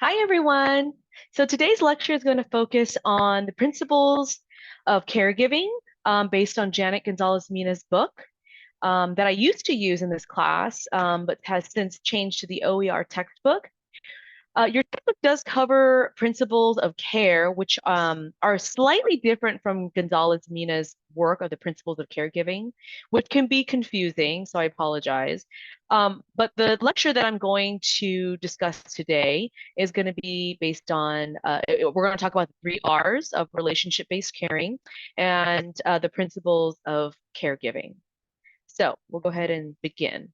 Hi, everyone. So today's lecture is going to focus on the principles of caregiving based on Janet Gonzalez Mina's book that I used to use in this class, but has since changed to the OER textbook. Your textbook does cover principles of care, which are slightly different from Gonzalez Mina's work of the principles of caregiving, which can be confusing, so I apologize. But the lecture that I'm going to discuss today is going to be based on, we're going to talk about the three R's of relationship-based caring and the principles of caregiving. So we'll go ahead and begin.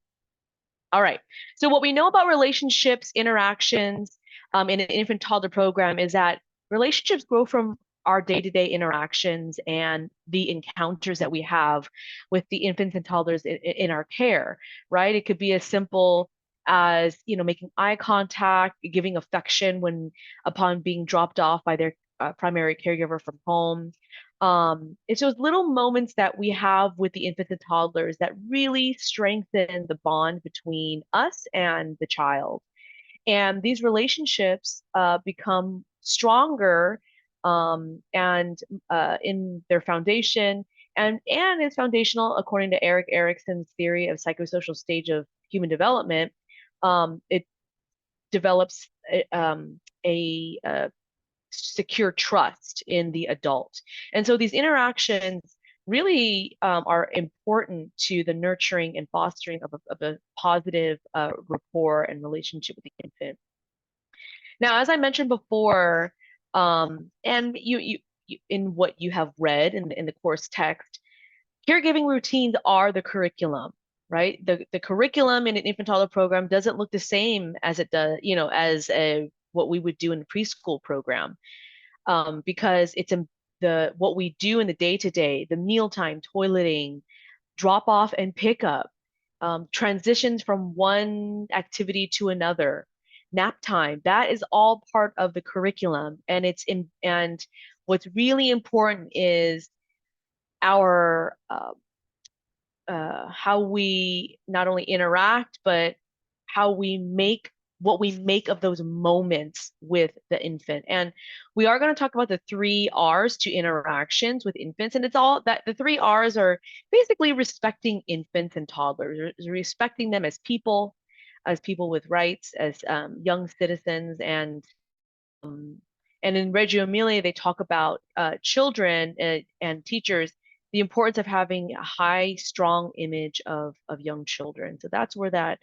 All right. So what we know about relationships, interactions in an infant toddler program is that relationships grow from our day-to-day interactions and the encounters that we have with the infants and toddlers in our care, right? It could be as simple as, making eye contact, giving affection when upon being dropped off by their primary caregiver from home. It's those little moments that we have with the infants and toddlers that really strengthen the bond between us and the child. And these relationships become stronger and in their foundation, and it's foundational according to Erik Erikson's theory of psychosocial stage of human development. It develops a secure trust in the adult. And so these interactions really are important to the nurturing and fostering of a positive rapport and relationship with the infant. Now, as I mentioned before, and you in what you have read in the course text, caregiving routines are the curriculum, right? The curriculum in an infant toddler program doesn't look the same as it does, as a what we would do in a preschool program, because it's in the what we do in the day to day, the mealtime, toileting, drop off and pick up, transitions from one activity to another, nap time. That is all part of the curriculum, and what's really important is our how we not only interact, but how we make what we make of those moments with the infant. And we are going to talk about the three R's to interactions with infants. And it's all that the three R's are basically respecting infants and toddlers, respecting them as people with rights, as young citizens, um, and in Reggio Emilia, they talk about children and teachers, the importance of having a high, strong image of young children. So that's where that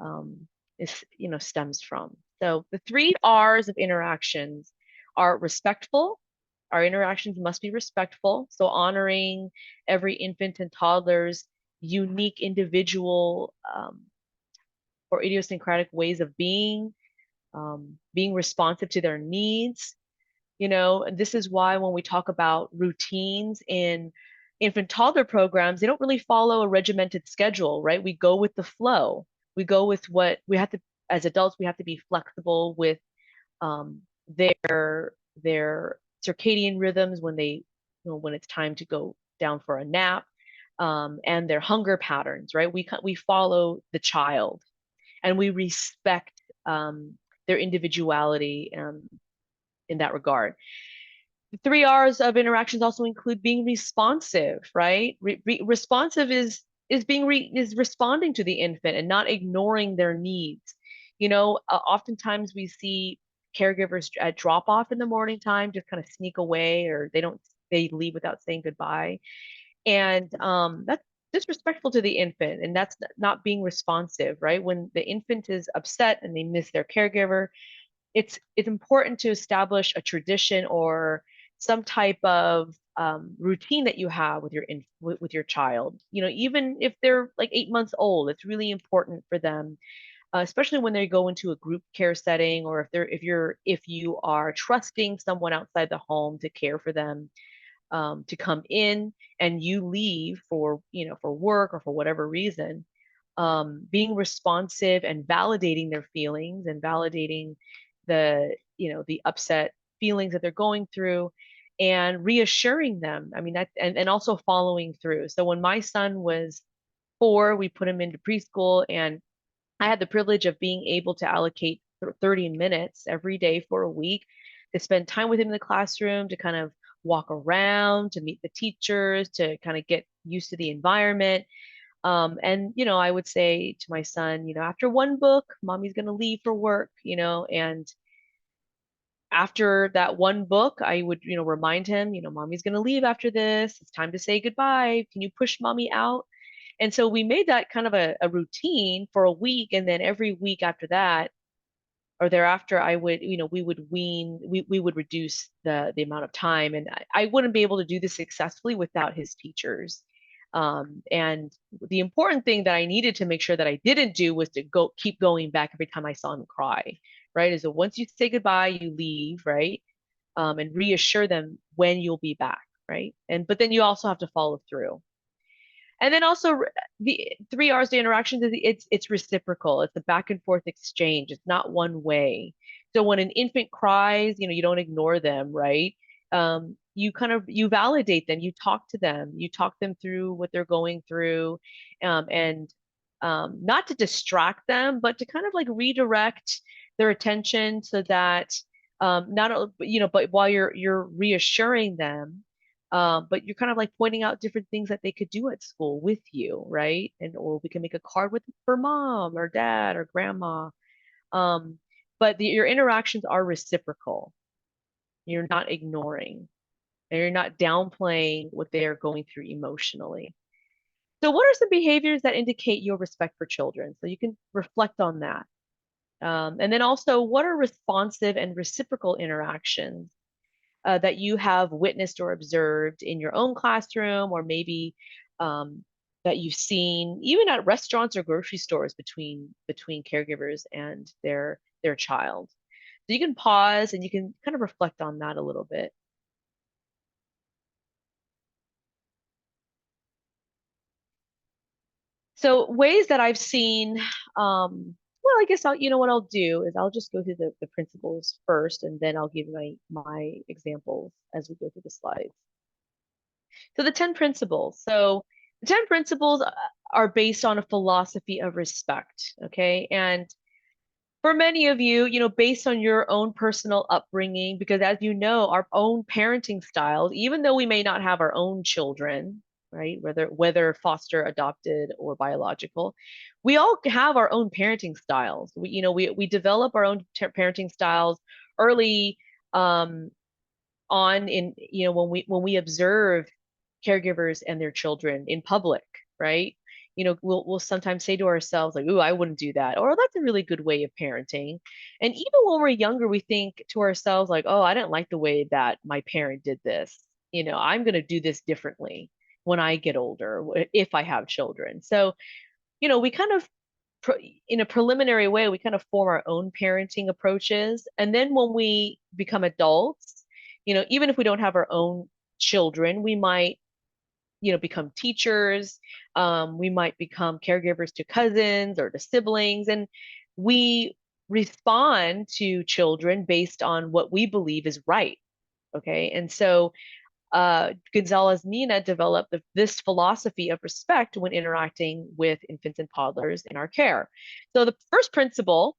um, is, stems from. So the three R's of interactions are respectful. Our interactions must be respectful. So honoring every infant and toddler's unique individual or idiosyncratic ways of being responsive to their needs. And this is why when we talk about routines in infant toddler programs, they don't really follow a regimented schedule, right? We go with the flow. We go with what we have to, as adults, we have to be flexible with um, their circadian rhythms when when it's time to go down for a nap, and their hunger patterns, right? We follow the child and we respect their individuality in that regard. The three R's of interactions also include being responsive, right? Responsive is responding to the infant and not ignoring their needs. Oftentimes we see caregivers at drop off in the morning time just kind of sneak away, or they leave without saying goodbye, and that's disrespectful to the infant, and that's not being responsive, right? When the infant is upset and they miss their caregiver, it's important to establish a tradition or some type of routine that you have with with your child. Even if they're like 8 months old, it's really important for them, especially when they go into a group care setting, or if you are trusting someone outside the home to care for them, to come in and you leave for work or for whatever reason. Being responsive and validating their feelings and validating the upset feelings that they're going through, and reassuring them. I mean, that and also following through. So when my son was 4, we put him into preschool, and I had the privilege of being able to allocate 30 minutes every day for a week to spend time with him in the classroom, to kind of walk around, to meet the teachers, to kind of get used to the environment. And, I would say to my son, after one book, mommy's going to leave for work, and after that one book, I would, remind him, mommy's going to leave after this. It's time to say goodbye. Can you push mommy out? And so we made that kind of a routine for a week. And then every week after that, or thereafter, I would, we would we would reduce the amount of time. And I wouldn't be able to do this successfully without his teachers. And the important thing that I needed to make sure that I didn't do was to keep going back every time I saw him cry, right? Is that once you say goodbye, you leave, right? And reassure them when you'll be back, right? But then you also have to follow through. And then also the 3 R's to interactions is it's reciprocal. It's a back and forth exchange. It's not one way. So when an infant cries, you don't ignore them, right? You validate them, you talk them through what they're going through, and not to distract them, but to kind of like redirect their attention so that not but while you're reassuring them, but you're kind of like pointing out different things that they could do at school with you, right? Or we can make a card with for mom or dad or grandma. Um, but your interactions are reciprocal. You're not ignoring, and you're not downplaying what they are going through emotionally. So, what are some behaviors that indicate your respect for children? So you can reflect on that. And then also, what are responsive and reciprocal interactions that you have witnessed or observed in your own classroom, or maybe um, that you've seen even at restaurants or grocery stores between caregivers and their child. So you can pause and you can kind of reflect on that a little bit. So ways that I've seen, well, I guess what I'll do is I'll just go through the principles first, and then I'll give my examples as we go through the slides. So the 10 principles. So the 10 principles are based on a philosophy of respect, okay? And for many of you, based on your own personal upbringing, because as you know, our own parenting styles, even though we may not have our own children, right? Whether foster, adopted, or biological, we all have our own parenting styles. We develop our own parenting styles early um, on in when we observe caregivers and their children in public, right? We'll sometimes say to ourselves like, "Ooh, I wouldn't do that," or, "Oh, that's a really good way of parenting." And even when we're younger, we think to ourselves like, "Oh, I didn't like the way that my parent did this. I'm going to do this differently when I get older, if I have children." So, we kind of in a preliminary way, we kind of form our own parenting approaches. And then when we become adults, even if we don't have our own children, we might become teachers. We might become caregivers to cousins or to siblings, and we respond to children based on what we believe is right. Okay. And so Gonzalez Nina developed this philosophy of respect when interacting with infants and toddlers in our care. So the first principle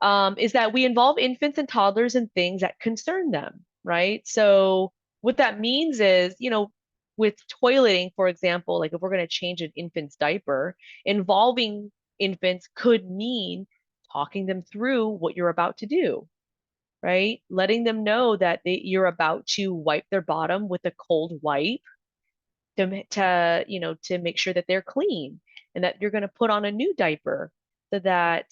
is that we involve infants and toddlers in things that concern them, right? So what that means is, with toileting, for example, like if we're going to change an infant's diaper, involving infants could mean talking them through what you're about to do, right? Letting them know that you're about to wipe their bottom with a cold wipe to make sure that they're clean, and that you're going to put on a new diaper so that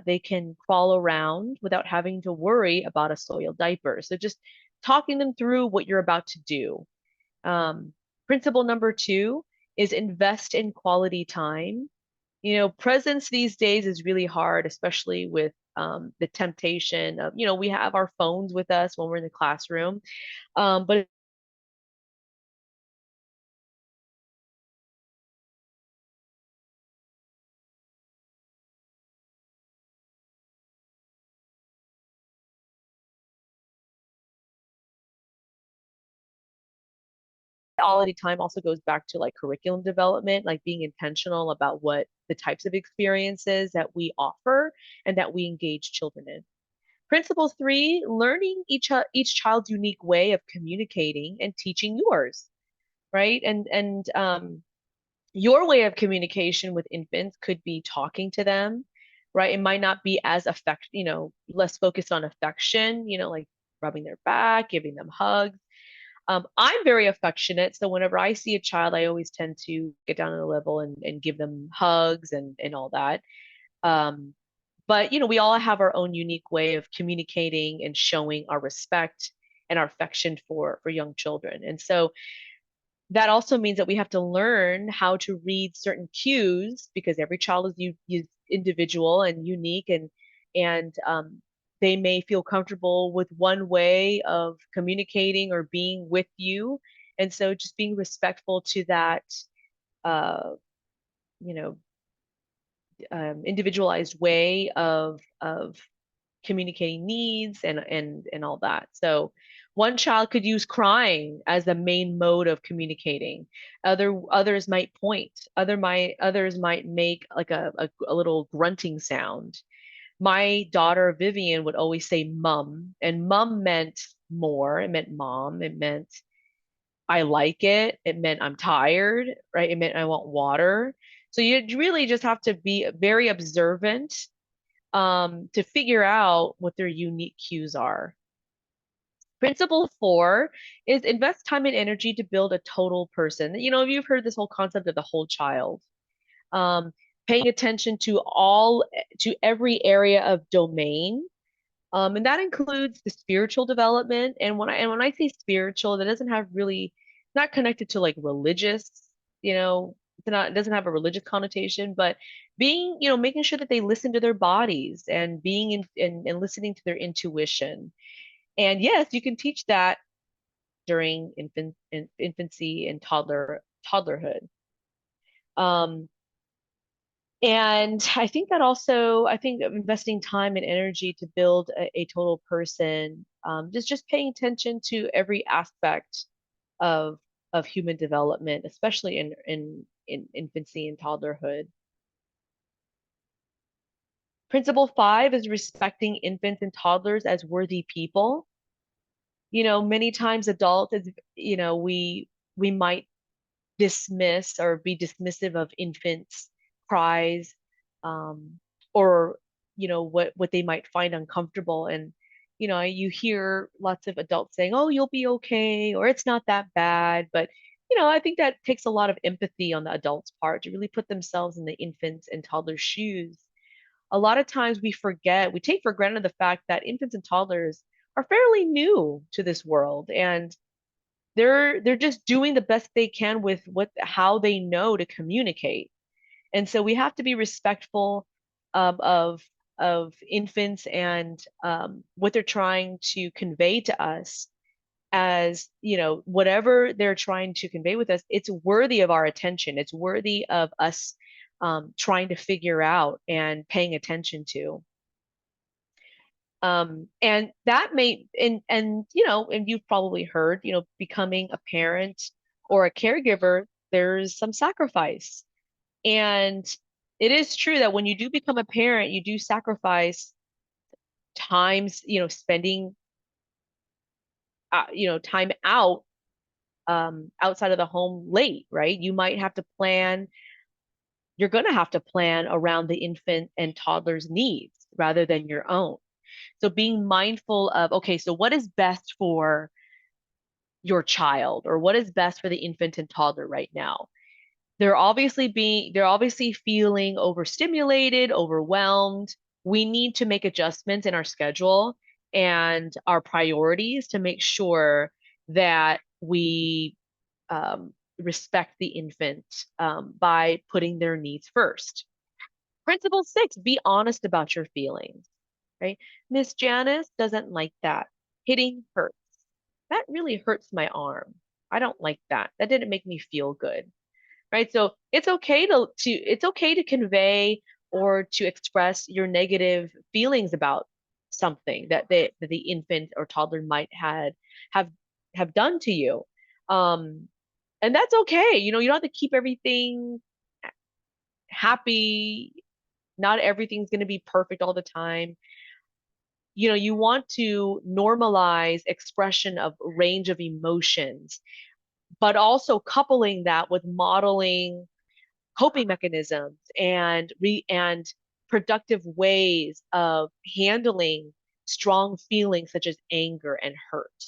they can crawl around without having to worry about a soiled diaper. So just talking them through what you're about to do. Principle number 2 is invest in quality time. Presence these days is really hard, especially with the temptation of, we have our phones with us when we're in the classroom. But quality time also goes back to like curriculum development, like being intentional about what the types of experiences that we offer and that we engage children in. Principle three, learning each child's unique way of communicating and teaching yours, right? And your way of communication with infants could be talking to them, right? It might not be as less focused on affection, like rubbing their back, giving them hugs. I'm very affectionate, so whenever I see a child, I always tend to get down on a level and give them hugs and all that. Um, but we all have our own unique way of communicating and showing our respect and our affection for young children. And so that also means that we have to learn how to read certain cues because every child is individual and unique, and they may feel comfortable with one way of communicating or being with you. And so just being respectful to that, uh, you know, individualized way of communicating needs and all that. So one child could use crying as the main mode of communicating. Others might point. Others might make like a little grunting sound. My daughter Vivian would always say mum, and mum meant more. It meant mom. It meant I like it. It meant I'm tired, right? It meant I want water. So you really just have to be very observant to figure out what their unique cues are. Principle four is invest time and energy to build a total person. You've heard this whole concept of the whole child. Um, Paying attention to every area of domain. And that includes the spiritual development. And when I say spiritual, that doesn't have really not connected to like religious, it doesn't have a religious connotation, but making sure that they listen to their bodies and being and listening to their intuition. And yes, you can teach that during infancy and toddlerhood. Um, and I think investing time and energy to build a total person, just paying attention to every aspect of of human development, especially in infancy and toddlerhood. Principle five is respecting infants and toddlers as worthy people. Many times adults, we might dismiss or be dismissive of infants' cries, um, or what they might find uncomfortable. And you hear lots of adults saying, "Oh, you'll be okay," or "It's not that bad." But I think that takes a lot of empathy on the adults' part to really put themselves in the infants and toddlers' shoes. A lot of times we take for granted the fact that infants and toddlers are fairly new to this world, and they're just doing the best they can with how they know to communicate. And so we have to be respectful of infants and what they're trying to convey to us. As whatever they're trying to convey with us, it's worthy of our attention. It's worthy of us trying to figure out and paying attention to. And that may and you've probably heard, becoming a parent or a caregiver, there's some sacrifice. And it is true that when you do become a parent, you do sacrifice times, spending time outside of the home late, right? You're going to have to plan around the infant and toddler's needs rather than your own. So being mindful of, okay, so what is best for your child, or what is best for the infant and toddler right now? They're obviously feeling overstimulated, overwhelmed. We need to make adjustments in our schedule and our priorities to make sure that we respect the infant by putting their needs first. Principle six, be honest about your feelings, right? Miss Janice doesn't like that. Hitting hurts. That really hurts my arm. I don't like that. That didn't make me feel good, right? So it's okay to convey or to express your negative feelings about something that the infant or toddler might have have done to you. Um, and that's okay. You don't have to keep everything happy. Not everything's going to be perfect all the time. You want to normalize expression of range of emotions, but also coupling that with modeling coping mechanisms and productive ways of handling strong feelings such as anger and hurt.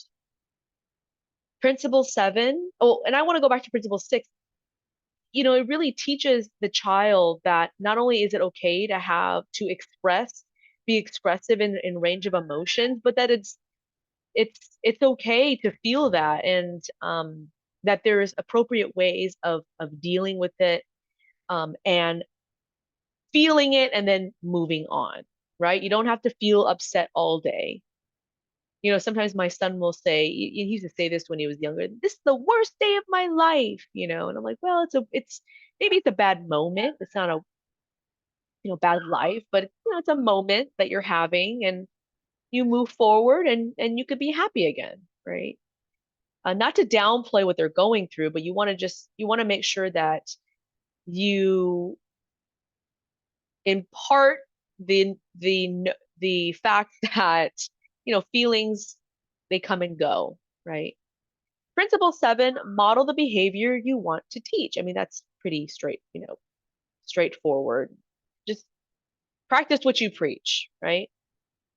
Principle 7, oh, and I want to go back to principle 6. It really teaches the child that not only is it okay to be expressive in range of emotions, but that it's okay to feel that, and that there's appropriate ways of dealing with it, and feeling it and then moving on, right? You don't have to feel upset all day. Sometimes my son will say, he used to say this when he was younger, this is the worst day of my life, and I'm like, well, it's maybe it's a bad moment. It's not a, bad life, but it's a moment that you're having, and you move forward, and you could be happy again, right? Not to downplay what they're going through, but you want to make sure that you impart the fact that feelings, they come and go, right? Principle 7, model the behavior you want to teach. I mean, that's pretty straightforward. Just practice what you preach, right?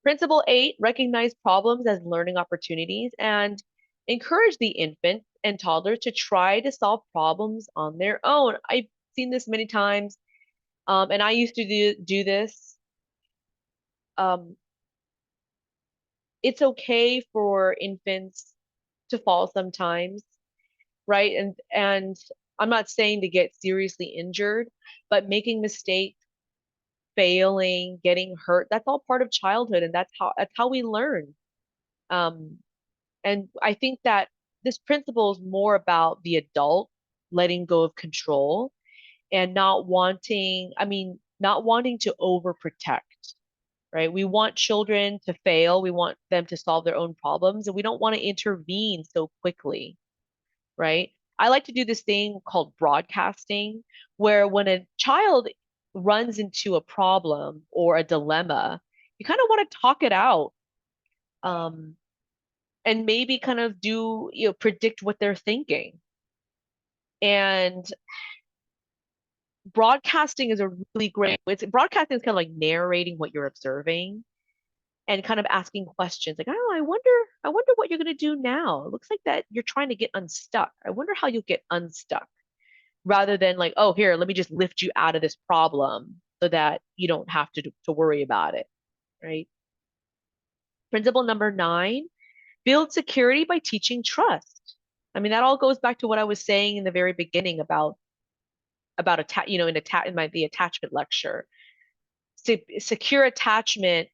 Principle 8, recognize problems as learning opportunities and encourage the infant and toddler to try to solve problems on their own. I've seen this many times, and I used to do this. Um, it's okay for infants to fall sometimes, right? And I'm not saying to get seriously injured, but making mistakes, failing, getting hurt, that's all part of childhood, and that's how we learn. Um, and I think that this principle is more about the adult letting go of control and not wanting to overprotect, right? We want children to fail, we want them to solve their own problems, and we don't want to intervene so quickly, right? I like to do this thing called broadcasting, where when a child runs into a problem or a dilemma, you kind of want to talk it out, um, and maybe kind of predict what they're thinking. And broadcasting is a really great broadcasting is kind of like narrating what you're observing and kind of asking questions like, oh, I wonder what you're going to do now. It looks like that you're trying to get unstuck. I wonder how you'll get unstuck, rather than like, oh, here, let me just lift you out of this problem so that you don't have to worry about it, right? Principle number 9, build security by teaching trust. I mean, that all goes back to what I was saying in the very beginning about the attachment lecture. Secure attachment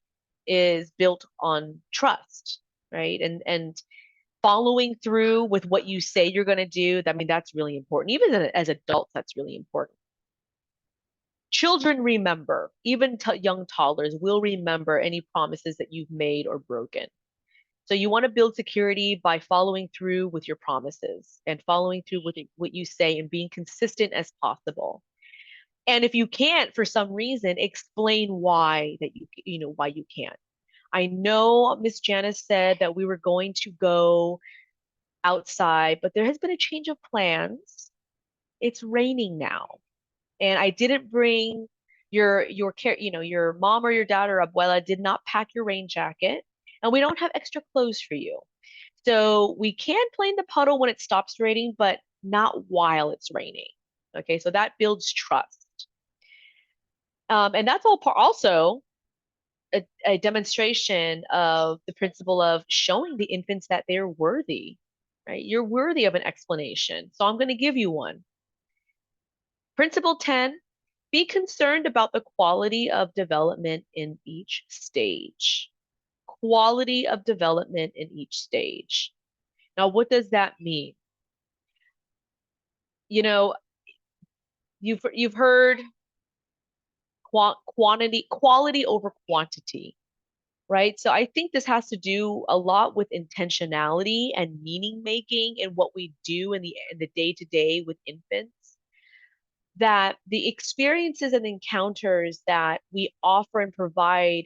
is built on trust, right? And following through with what you say you're going to do. I mean, that's really important. Even as adults, that's really important. Children remember, even young toddlers will remember any promises that you've made or broken. So you want to build security by following through with your promises and following through with what you say and being consistent as possible. And if you can't, for some reason, explain why why you can't. I know Miss Janice said that we were going to go outside, but there has been a change of plans. It's raining now, and I didn't bring your mom or your dad or abuela did not pack your rain jacket, and we don't have extra clothes for you. So we can play in the puddle when it stops raining, but not while it's raining. Okay, so that builds trust. And that's also a demonstration of the principle of showing the infants that they're worthy, right? You're worthy of an explanation. So I'm going to give you one. Principle 10, be concerned about the quality of development in each stage. Quality of development in each stage. Now, what does that mean? You know, you've heard quality over quantity, right? So I think this has to do a lot with intentionality and meaning making in what we do in the day to day with infants. that the experiences and encounters that we offer and provide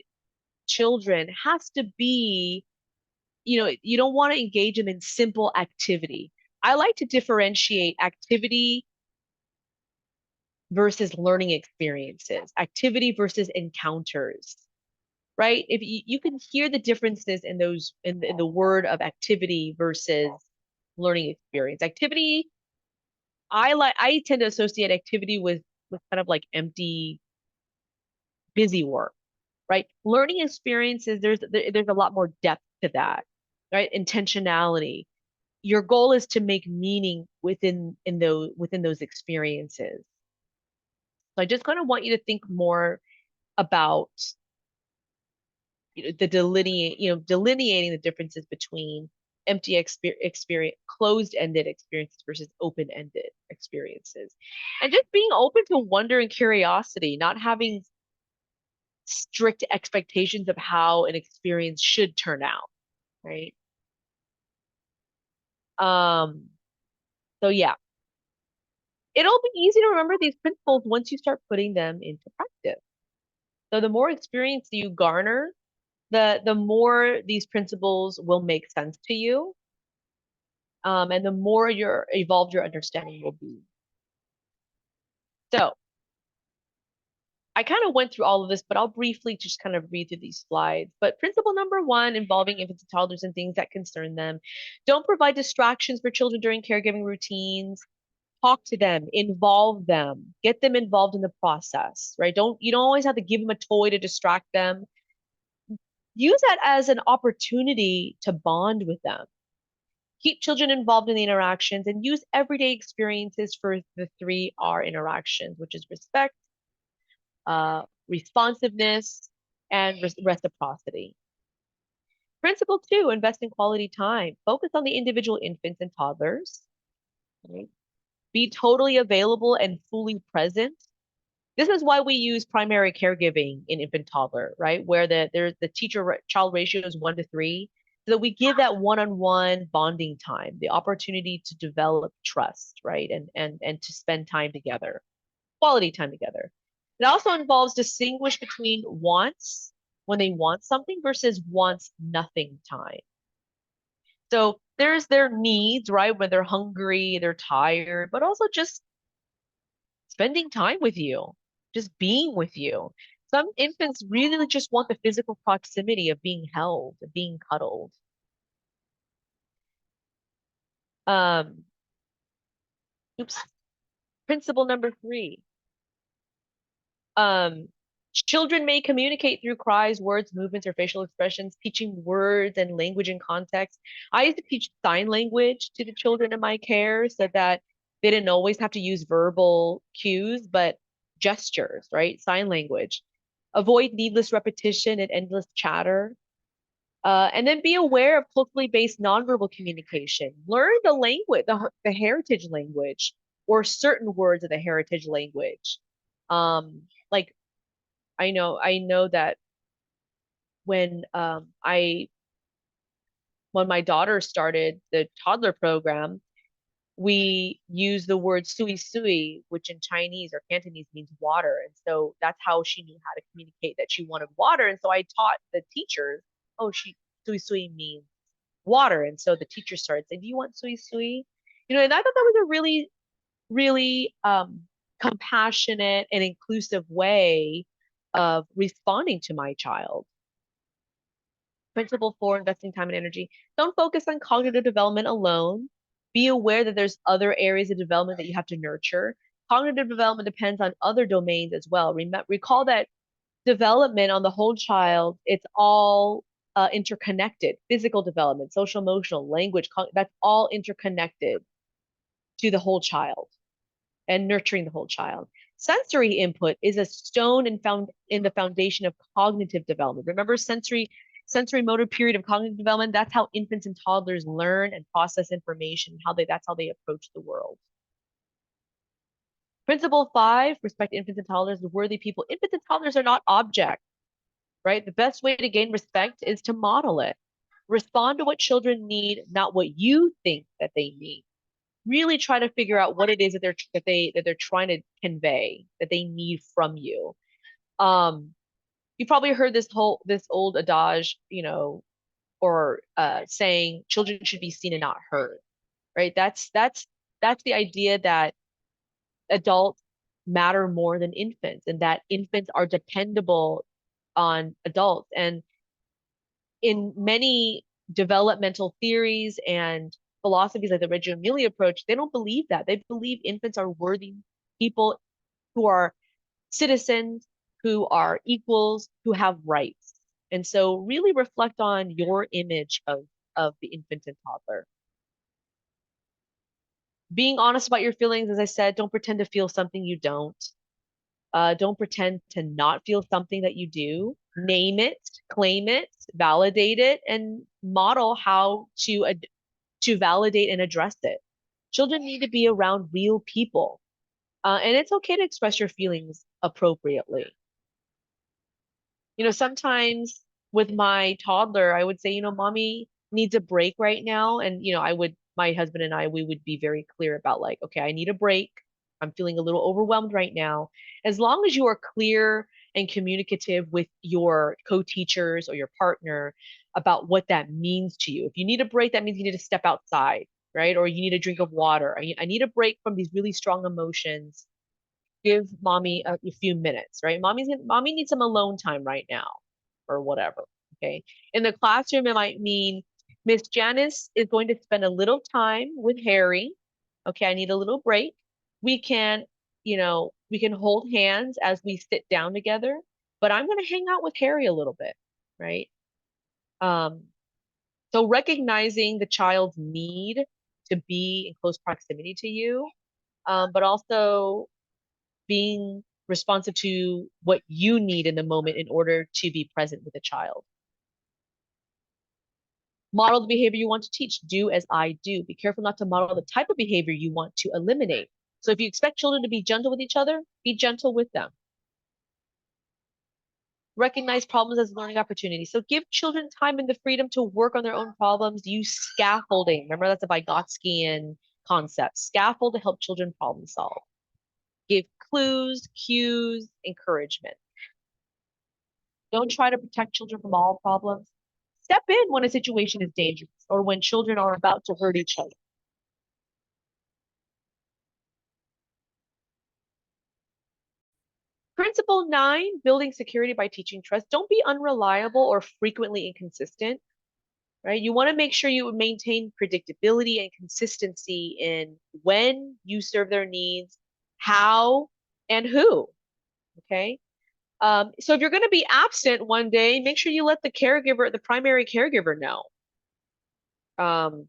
children has to be, you don't want to engage them in simple activity. I like to differentiate activity versus learning experiences, activity versus encounters, right? If you can hear the differences in those in the word of activity versus learning experience. Activity, I tend to associate activity with kind of like empty, busy work, right? Learning experiences, there's a lot more depth to that, right? Intentionality. Your goal is to make meaning within those experiences. So I just kind of want you to think more about delineating the differences between empty experience, closed-ended experiences versus open-ended experiences. And just being open to wonder and curiosity, not having strict expectations of how an experience should turn out, right? Um, so yeah, it'll be easy to remember these principles once you start putting them into practice. So the more experience you garner, the more these principles will make sense to you, and the more your evolved your understanding will be. So I kind of went through all of this, but I'll briefly just kind of read through these slides. But principle number one, involving infants and toddlers and things that concern them. Don't provide distractions for children during caregiving routines. Talk to them, involve them, get them involved in the process, right? You don't always have to give them a toy to distract them. Use that as an opportunity to bond with them. Keep children involved in the interactions and use everyday experiences for the 3R interactions, which is respect, responsiveness, and reciprocity. Principle two, invest in quality time. Focus on the individual infants and toddlers. Right? Be totally available and fully present. This is why we use primary caregiving in infant toddler, right? Where the teacher child ratio is 1 to 3. So that we give that one-on-one bonding time, the opportunity to develop trust, right? And to spend time together, quality time together. It also involves distinguish between wants when they want something versus wants nothing time. So there's their needs, right? When they're hungry, they're tired, but also just spending time with you, just being with you. Some infants really just want the physical proximity of being held, of being cuddled. Um, oops. Principle number 3. Um, Children may communicate through cries, words, movements, or facial expressions, teaching words and language in context. I used to teach sign language to the children in my care so that they didn't always have to use verbal cues, but gestures, right? Sign language. Avoid needless repetition and endless chatter. And then be aware of culturally based nonverbal communication. Learn the language, the heritage language, or certain words of the heritage language. Like I know that when when my daughter started the toddler program, we use the word sui sui, which in Chinese or Cantonese means water. And so that's how she knew how to communicate that she wanted water. And so I taught the teachers, oh, sui sui means water. And so the teacher started saying, do you want sui sui? And I thought that was a really, really compassionate and inclusive way of responding to my child. Principle 4, investing time and energy. Don't focus on cognitive development alone. Be aware that there's other areas of development that you have to nurture. Cognitive development depends on other domains as well. Recall that development on the whole child, it's all interconnected. Physical development, social emotional, language, that's all interconnected to the whole child and nurturing the whole child. Sensory input is a stone in the foundation of cognitive development. Remember sensory motor period of cognitive development? That's how infants and toddlers learn and process information, that's how they approach the world. Principle 5, respect infants and toddlers as worthy people. Infants and toddlers are not objects, right? The best way to gain respect is to model it. Respond to what children need, not what you think that they need. really try to figure out what it is that they're trying to convey, that they need from you. Um, you probably heard this old adage, or saying children should be seen and not heard, right? That's the idea that adults matter more than infants, and that infants are dependable on adults. And in many developmental theories and philosophies like the Reggio Emilia approach, they don't believe that. They believe infants are worthy people who are citizens, who are equals, who have rights. And so really reflect on your image of the infant and toddler. Being honest about your feelings, as I said, don't pretend to feel something you don't. Don't pretend to not feel something that you do. Name it, claim it, validate it, and model how to validate and address it. Children need to be around real people, and it's okay to express your feelings appropriately. Sometimes with my toddler, I would say, mommy needs a break right now. And, my husband and I, we would be very clear about like, okay, I need a break. I'm feeling a little overwhelmed right now. As long as you are clear and communicative with your co-teachers or your partner about what that means to you. If you need a break, that means you need to step outside, right? Or you need a drink of water. I need a break from these really strong emotions. Give mommy a few minutes, right? Mommy needs some alone time right now, or whatever. Okay. In the classroom, it might mean Miss Janice is going to spend a little time with Harry. Okay, I need a little break. We can, we can hold hands as we sit down together, but I'm going to hang out with Harry a little bit, right? Um, so recognizing the child's need to be in close proximity to you, but also being responsive to what you need in the moment in order to be present with a child. Model the behavior you want to teach. Do as I do. Be careful not to model the type of behavior you want to eliminate. So if you expect children to be gentle with each other, be gentle with them. Recognize problems as learning opportunities. So give children time and the freedom to work on their own problems. Use scaffolding. Remember, that's a Vygotskian concept. Scaffold to help children problem solve. Give clues, cues, encouragement. Don't try to protect children from all problems. Step in when a situation is dangerous or when children are about to hurt each other. Principle 9, building security by teaching trust. Don't be unreliable or frequently inconsistent, right? You want to make sure you maintain predictability and consistency in when you serve their needs, how, and who, okay? So if you're going to be absent one day, make sure you let the primary caregiver know. Um,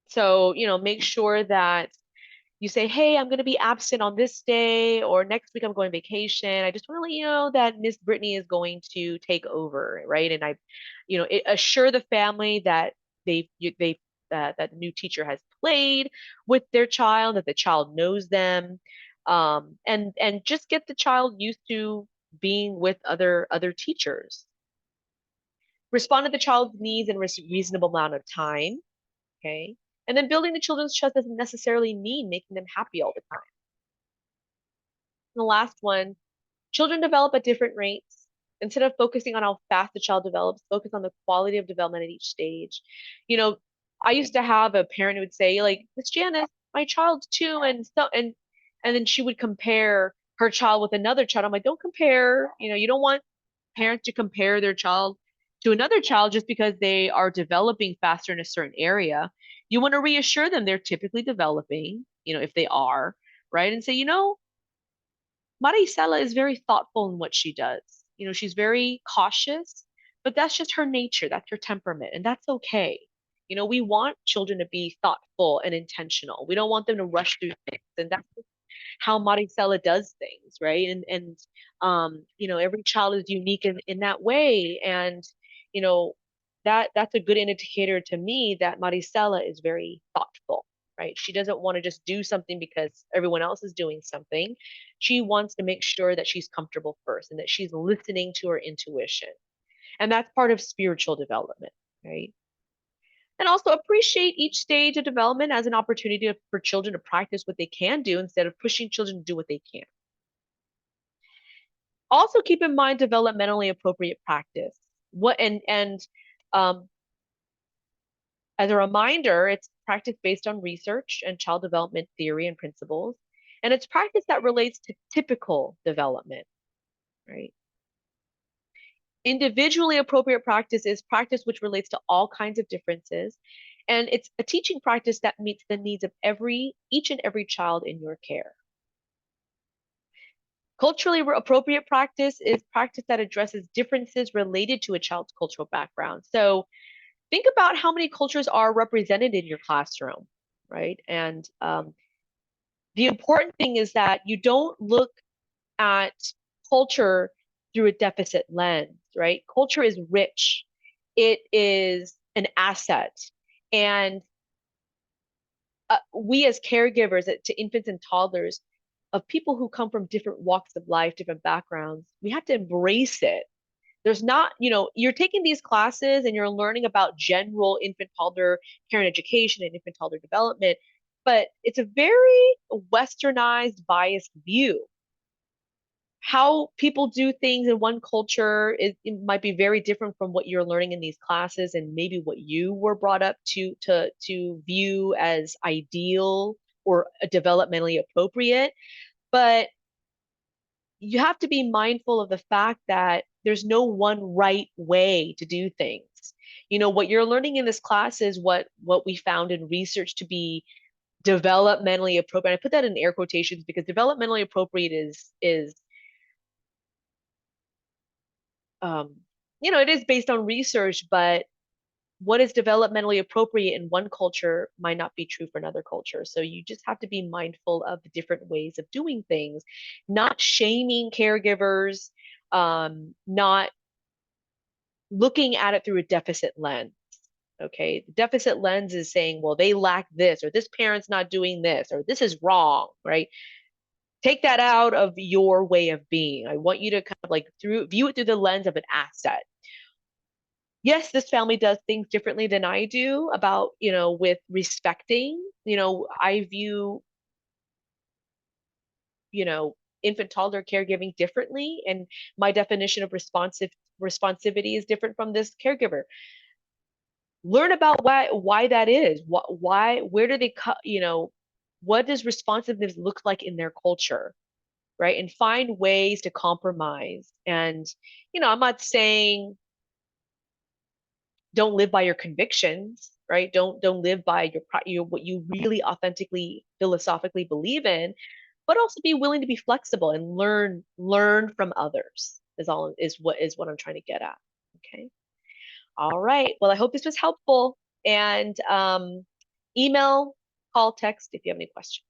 so, make sure that you say, hey, I'm going to be absent on this day, or next week I'm going vacation. I just want to let you know that Miss Brittany is going to take over, right? And assure the family that that the new teacher has played with their child, that the child knows them, and just get the child used to being with other teachers. Respond to the child's needs in a reasonable amount of time. Okay. And then building the children's trust doesn't necessarily mean making them happy all the time. And the last one, children develop at different rates. Instead of focusing on how fast the child develops, focus on the quality of development at each stage. You know, I used to have a parent who would say, like, Miss Janice, my child's 2, and then she would compare her child with another child. I'm like, don't compare. You don't want parents to compare their child to another child just because they are developing faster in a certain area. You want to reassure them they're typically developing, if they are, right? And say, Maricela is very thoughtful in what she does. She's very cautious, but that's just her nature. That's her temperament, and that's okay. We want children to be thoughtful and intentional. We don't want them to rush through things, and that's how Maricela does things, right? And every child is unique in that way. And, you know, that's a good indicator to me that Maricela is very thoughtful, right? She doesn't want to just do something because everyone else is doing something. She wants to make sure that she's comfortable first and that she's listening to her intuition. And that's part of spiritual development, right? And also appreciate each stage of development as an opportunity for children to practice what they can do instead of pushing children to do what they can't. Also keep in mind developmentally appropriate practice. What and um, As a reminder, it's practice based on research and child development theory and principles, and it's practice that relates to typical development, right? Individually appropriate practice is practice which relates to all kinds of differences, and it's a teaching practice that meets the needs of each and every child in your care. Culturally appropriate practice is practice that addresses differences related to a child's cultural background. So think about how many cultures are represented in your classroom, right? And the important thing is that you don't look at culture through a deficit lens, right? Culture is rich, it is an asset. And we, as caregivers to infants and toddlers, of people who come from different walks of life, different backgrounds, we have to embrace it. There's not, you're taking these classes and you're learning about general infant toddler care and education and infant toddler development, but it's a very westernized, biased view. How people do things in one culture it might be very different from what you're learning in these classes and maybe what you were brought up to view as ideal or developmentally appropriate. But you have to be mindful of the fact that there's no one right way to do things. What you're learning in this class is what we found in research to be developmentally appropriate. I put that in air quotations because developmentally appropriate is um, it is based on research, but what is developmentally appropriate in one culture might not be true for another culture. So you just have to be mindful of the different ways of doing things, not shaming caregivers, not looking at it through a deficit lens. Okay. The deficit lens is saying, well, they lack this, or this parent's not doing this, or this is wrong, right? Take that out of your way of being. I want you to kind of like view it through the lens of an asset. Yes, this family does things differently than I do about, with respecting, I view, you know, infant toddler caregiving differently, and my definition of responsivity is different from this caregiver. Learn about why that is. Why where do they cut, what does responsiveness look like in their culture, right? And find ways to compromise. And, I'm not saying don't live by your convictions, right? Don't live by your what you really authentically philosophically believe in, but also be willing to be flexible and learn from others is what I'm trying to get at. Okay. All right. Well, I hope this was helpful. And email, call, text if you have any questions.